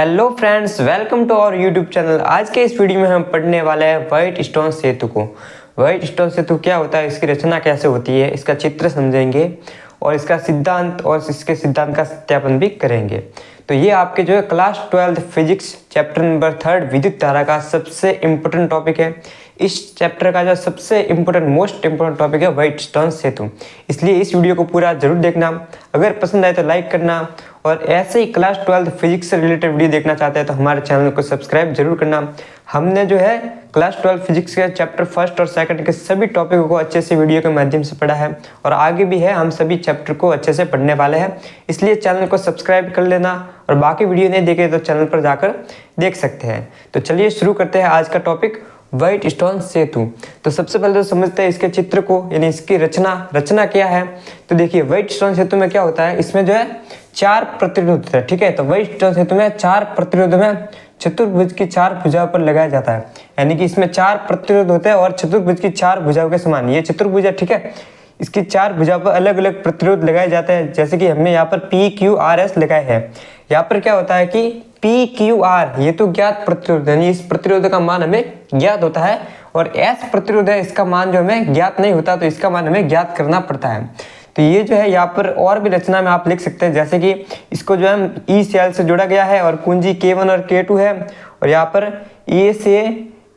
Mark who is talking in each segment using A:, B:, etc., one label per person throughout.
A: Hello friends, welcome to our YouTube channel. आज के इस वीडियो में हम पढ़ने वाले हैं व्हाइट स्टोन सेतु को। व्हाइट स्टोन सेतु क्या होता है, इसकी रचना कैसे होती है, इसका चित्र समझेंगे और इसका सिद्धांत और इसके सिद्धांत का सत्यापन भी करेंगे। तो ये आपके जो है क्लास 12 फिजिक्स चैप्टर नंबर 3 विद्युत धारा का सबसे इम्पोर्टेंट टॉपिक है। इस चैप्टर का जो सबसे इम्पोर्टेंट मोस्ट इम्पोर्टेंट टॉपिक है व्हाइट स्टोन सेतु। इसलिए इस वीडियो को पूरा जरूर देखना। अगर पसंद आए तो लाइक करना और ऐसे ही क्लास 12 फिजिक्स से रिलेटेड वीडियो देखना चाहते हैं तो हमारे चैनल को सब्सक्राइब जरूर करना। हमने जो है क्लास 12 फिजिक्स के चैप्टर 1 और 2 के सभी टॉपिकों को अच्छे से वीडियो के माध्यम से पढ़ा है और आगे भी है, हम सभी चैप्टर को अच्छे से पढ़ने वाले हैं। इसलिए चैनल को सब्सक्राइब कर लेना और बाकी वीडियो नहीं देखे तो चैनल पर जाकर देख सकते हैं। तो चलिए शुरू करते हैं आज का टॉपिक व्हाइट स्टोन सेतु। तो सबसे पहले तो समझते हैं इसके चित्र को, यानी इसकी रचना क्या है। तो देखिए व्हाइट स्टोन सेतु में क्या होता है, इसमें जो है 4 प्रतिरोध होते हैं। ठीक है, तो व्हाइट स्टोन सेतु में 4 प्रतिरोध में चतुर्भुज की 4 भुजाओं पर लगाया जाता है। यानी कि इसमें 4 प्रतिरोध होते हैं और चतुर्भुज की 4 भुजाओं के समान ये चतुर्भुज है। ठीक है, इसकी 4 भुजाओं पर अलग अलग प्रतिरोध लगाए जाते हैं। जैसे कि हमने यहाँ पर PQRS लगाए हैं। यहाँ पर क्या होता है कि PQR ये तो ज्ञात प्रतिरोध है, इस प्रतिरोध का मान हमें ज्ञात होता है, और S प्रतिरोध है, इसका मान जो हमें ज्ञात नहीं होता, तो इसका मान हमें ज्ञात करना पड़ता है। तो ये जो है यहाँ पर और भी रचना में आप लिख सकते हैं, जैसे कि इसको जो है E सेल से जोड़ा गया है और कुंजी K1 और K2 है, और यहाँ पर A से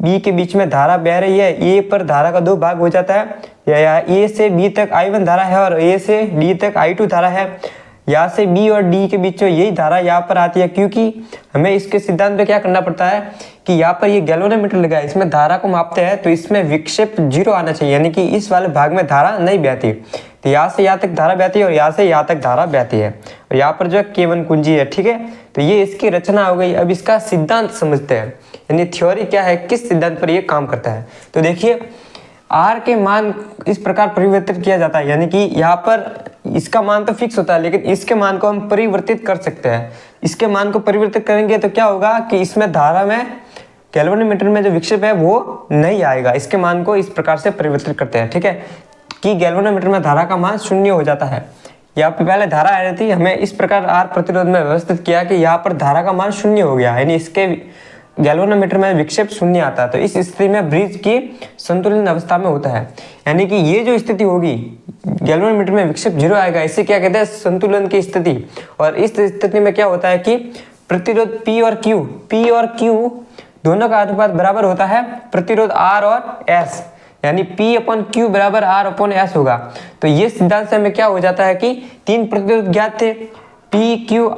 A: B के बीच में धारा बह रही है। A पर धारा का 2 भाग हो जाता है, या A से B तक I1 धारा है और A से D तक I2 धारा है। यहाँ से B और D के बीच में यही धारा यहाँ पर आती है, क्योंकि हमें इसके सिद्धांत में क्या करना पड़ता है कि यहाँ पर ये गैल्वेनोमीटर लगा है, इसमें धारा को मापते हैं, तो इसमें विक्षेप 0 आना चाहिए, यानी कि इस वाले भाग में धारा नहीं बहती। तो यहाँ से यहाँ तक धारा बहती है और यहाँ से यहाँ तक धारा बहती है, और यहाँ पर जो है K1 कुंजी है। ठीक है, तो ये इसकी रचना हो गई। अब इसका सिद्धांत समझते हैं, यानी थ्योरी क्या है, किस सिद्धांत पर ये काम करता है। तो देखिए R के मान इस प्रकार परिवर्तित किया जाता है, यानी कि यहाँ पर इसका मान तो फिक्स होता है, लेकिन इसके मान को हम परिवर्तित कर सकते हैं। इसके मान को परिवर्तित करेंगे तो क्या होगा कि इसमें धारा में गैल्वेनोमीटर में जो विक्षेप है वो नहीं आएगा। इसके मान को इस प्रकार से परिवर्तित करते हैं। ठीक है, कि गैल्वेनोमीटर में धारा का मान 0 हो जाता है। यहाँ पे पहले धारा आ रही थी, हमें इस प्रकार R प्रतिरोध में व्यवस्थित किया कि यहाँ पर धारा का मान 0 हो गया, यानी इसके गैल्वेनोमीटर में विक्षेप 0 आता है। तो इस स्थिति में ब्रिज की संतुलन अवस्था में होता है, यानी कि ये जो स्थिति होगी गैल्वेनोमीटर में विक्षेप 0 आएगा, इसे क्या कहते हैं, संतुलन की स्थिति। और इस स्थिति में क्या होता है कि प्रतिरोध P और Q दोनों का अनुपात बराबर होता है प्रतिरोध R और S, यानी P/Q बराबर R/S होगा। तो ये सिद्धांत से हमें क्या हो जाता है कि 3 प्रतिरोध ज्ञात थे, P, Q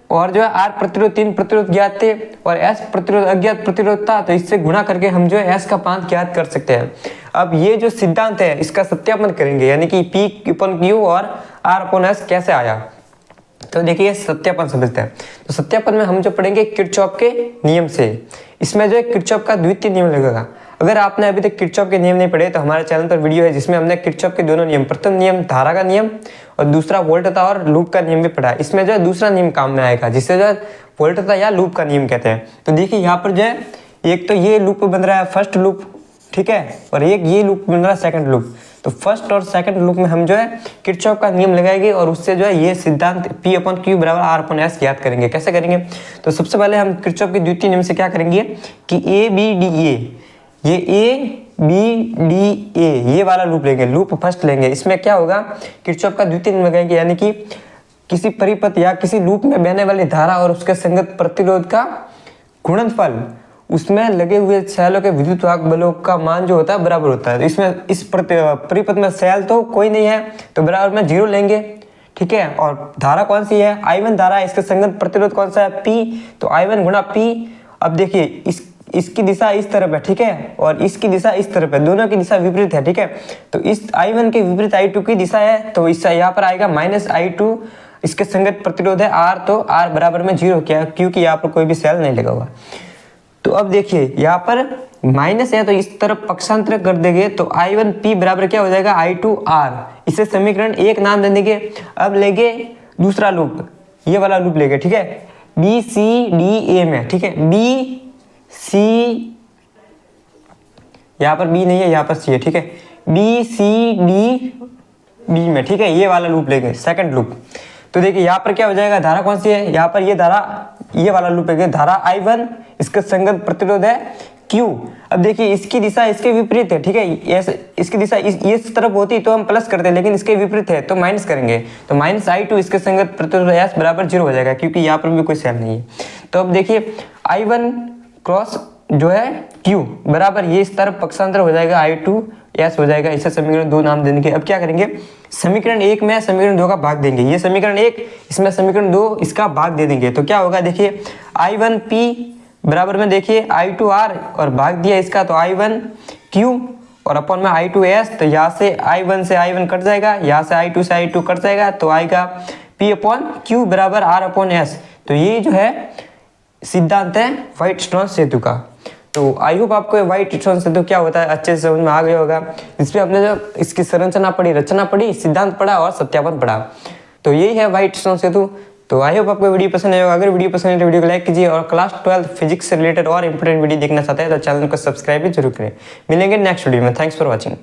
A: और जो है R प्रतिरोध, 3 प्रतिरोध ज्ञात थे और S प्रतिरोध अज्ञात प्रतिरोध था। तो इससे गुणा करके हम जो है S का मान ज्ञात कर सकते हैं। अब ये जो सिद्धांत है इसका सत्यापन करेंगे, यानी कि P/Q और R/S कैसे आया। तो देखिए सत्यापन समझते हैं। तो सत्यापन में हम जो पढ़ेंगे किरचॉफ के नियम से। इसमें जो है किरचॉफ का द्वितीय नियम लगेगा। अगर आपने अभी तक किरचॉफ के नियम नहीं पढ़े तो हमारे चैनल पर वीडियो है जिसमें हमने किरचॉफ के दोनों नियम, प्रथम नियम धारा का नियम और दूसरा वोल्टता और लूप का नियम भी पढ़ा है। इसमें जो है दूसरा नियम काम में आएगा, जिसे जो है वोल्टता या लूप का नियम कहते हैं। तो देखिए यहाँ पर जो है एक तो ये लूप बन रहा है फर्स्ट लूप, ठीक है, और एक ये लूप बन रहा है सेकंड लूप। तो फर्स्ट और सेकंड लूप में हम जो है किरचॉफ का नियम लगाएंगे और उससे जो है ये सिद्धांत P/Q बराबर R/S ज्ञात करेंगे। कैसे करेंगे, तो सबसे पहले हम किरचॉफ के द्वितीय नियम से क्या करेंगे कि ABDA, ये ABDA ये वाला लूप लेंगे, लूप फर्स्ट लेंगे। इसमें क्या होगा, किरचॉफ का द्वितीय नियम लगाएंगे, यानी कि किसी परिपथ या किसी लूप में बहने वाली धारा और उसके संगत प्रतिरोध का गुणनफल, उसमें लगे हुए सेलों के विद्युत वाहक बलों का मान जो होता है बराबर होता है। तो इसमें इस परिपथ में सेल तो कोई नहीं है, तो बराबर में 0 लेंगे। ठीक है, और धारा कौन सी है, I1 धारा है, इसके संगत प्रतिरोध कौन सा है, P, तो I1 गुणा P। अब देखिए इसकी दिशा इस तरफ है, ठीक है, और इसकी दिशा इस तरफ है, दोनों की दिशा विपरीत है। ठीक है, तो इस I1 के विपरीत I2 की दिशा है, तो इससे यहाँ पर आएगा -I2। इसके संगत प्रतिरोध है R, तो R बराबर में 0 किया, क्योंकि यहाँ पर कोई भी सेल नहीं लगा हुआ। तो अब देखिए यहाँ पर माइनस है, तो इस तरफ पक्षांतर कर देंगे, तो I1P बराबर क्या हो जाएगा, I2R। इसे समीकरण 1 नाम दे देंगे। अब लेंगे दूसरा लूप, ये वाला लूप लेंगे। ठीक है, BCDA में, ठीक है, BC, यहाँ पर B नहीं है, यहाँ पर C है। ठीक है, BCDB में, ठीक है, ये वाला लूप लेंगे, सेकंड लूप। तो देखिए यहाँ पर क्या हो जाएगा, धारा कौन सी है, यहाँ पर ये धारा ये वाला लूप है, धारा I1 इसका संगत प्रतिरोध है Q। अब देखिए इसकी दिशा इसके विपरीत है, ठीक है, इसकी दिशा इस तरफ होती तो हम प्लस करते, लेकिन इसके विपरीत है तो माइनस करेंगे, तो -I2 इसके संगत प्रतिरोध S बराबर 0 हो जाएगा, क्योंकि यहाँ पर भी कोई सेल नहीं है। तो अब देखिए I1 क्रॉस जो है Q बराबर ये इस तरफ पक्षांतर हो जाएगा I2 S हो जाएगा। इसे समीकरण 2 नाम देंगे। अब क्या करेंगे, समीकरण 1 में समीकरण 2 का भाग देंगे, ये समीकरण 1 इसमें समीकरण 2 इसका भाग दे देंगे, तो क्या होगा देखिए I1P बराबर में देखिए I2R और भाग दिया इसका तो I1Q और अपन में I2S, तो यहाँ से I1 से I1 कट जाएगा, यहाँ से I2 से I2 कट जाएगा, तो आएगा P/Q बराबर R/S। तो ये जो है सिद्धांत है व्हाइट-स्टोन सेतु का। तो आई होप आपको व्हाइट-स्टोन सेतु क्या होता है अच्छे से समझ में आ गया होगा। इसमें हमने जो इसकी संरचना पढ़ी, रचना पढ़ी, सिद्धांत पढ़ा और सत्यापन पढ़ा, तो यही है व्हाइट-स्टोन सेतु। तो आई होप आपको वीडियो पसंद आएगा। अगर वीडियो पसंद है तो वीडियो को लाइक कीजिए और क्लास 12 फिजिक्स से रिलेटेड और इंपॉर्टेंट वीडियो देखना चाहते हैं तो चैनल को सब्सक्राइब भी जरूर करें। मिलेंगे नेक्स्ट वीडियो में। Thanks for watching.